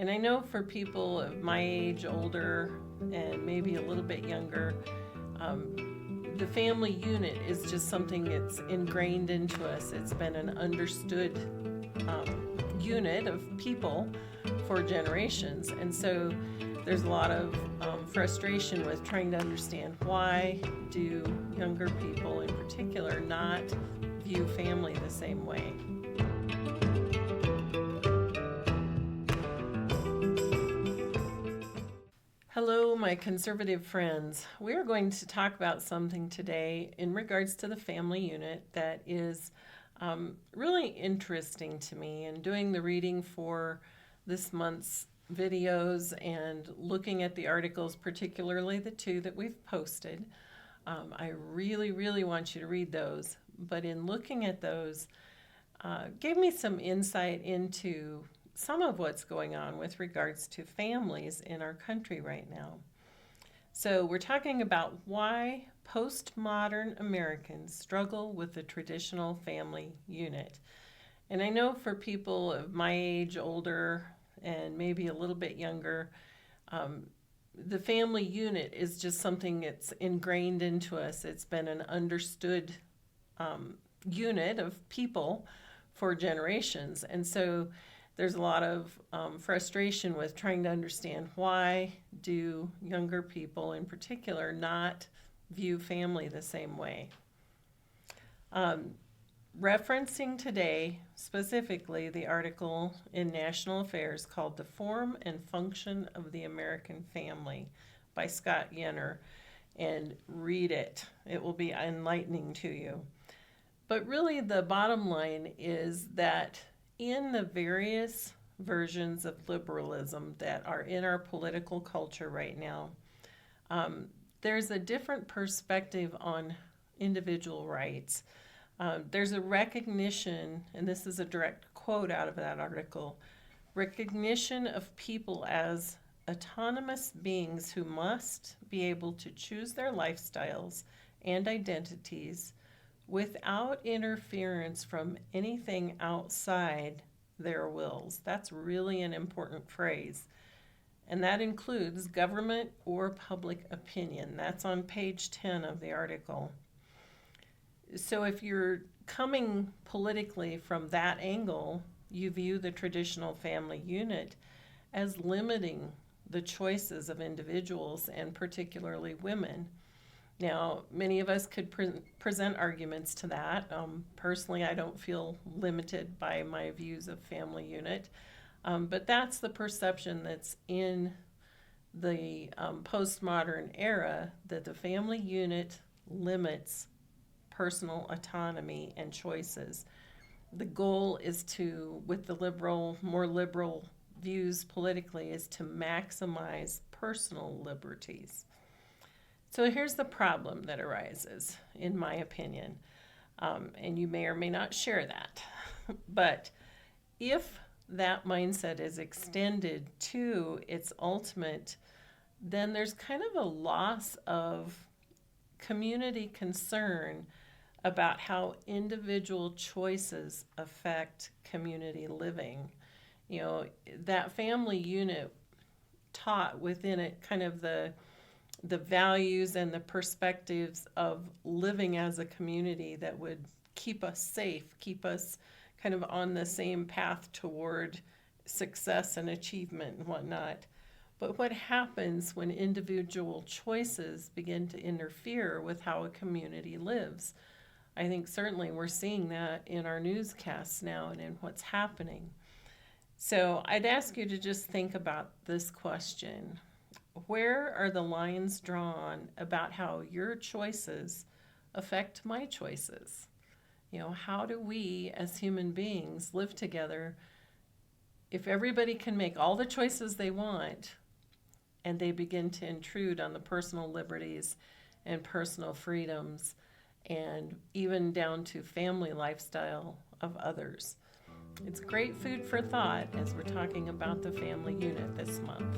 And I know for people of my age, older, and maybe a little bit younger, the family unit is just something that's ingrained into us. It's been an understood unit of people for generations. And so there's a lot of frustration with trying to understand why do younger people in particular not view family the same way. Hello, my conservative friends. We are going to talk about something today in regards to the family unit that is really interesting to me. And doing the reading for this month's videos and looking at the articles, particularly the two that we've posted, I really want you to read those. But in looking at those, gave me some insight into some of what's going on with regards to families in our country right now. So we're talking about why postmodern Americans struggle with the traditional family unit. And I know for people of my age, older, and maybe a little bit younger, the family unit is just something that's ingrained into us. It's been an understood unit of people for generations. And so there's a lot of frustration with trying to understand why do younger people in particular not view family the same way. Referencing today, specifically the article in National Affairs called The Form and Function of the American Family by Scott Yenor, and read it. It will be enlightening to you. But really the bottom line is that in the various versions of liberalism that are in our political culture right now, there's a different perspective on individual rights. There's a recognition, and this is a direct quote out of that article, recognition of people as autonomous beings who must be able to choose their lifestyles and identities without interference from anything outside their wills. That's really an important phrase. And that includes government or public opinion. That's on page 10 of the article. So if you're coming politically from that angle, you view the traditional family unit as limiting the choices of individuals and particularly women. Now, many of us could present arguments to that. Personally, I don't feel limited by my views of family unit, but that's the perception that's in the postmodern era, that the family unit limits personal autonomy and choices. The goal is to, with the more liberal views politically, is to maximize personal liberties. So here's the problem that arises, in my opinion, and you may or may not share that. But if that mindset is extended to its ultimate, then there's kind of a loss of community concern about how individual choices affect community living. You know, that family unit taught within it kind of the values and the perspectives of living as a community that would keep us safe, keep us kind of on the same path toward success and achievement and whatnot. But what happens when individual choices begin to interfere with how a community lives? I think certainly we're seeing that in our newscasts now and in what's happening. So I'd ask you to just think about this question. Where are the lines drawn about how your choices affect my choices? You know, how do we as human beings live together if everybody can make all the choices they want and they begin to intrude on the personal liberties and personal freedoms and even down to family lifestyle of others? It's great food for thought as we're talking about the family unit this month.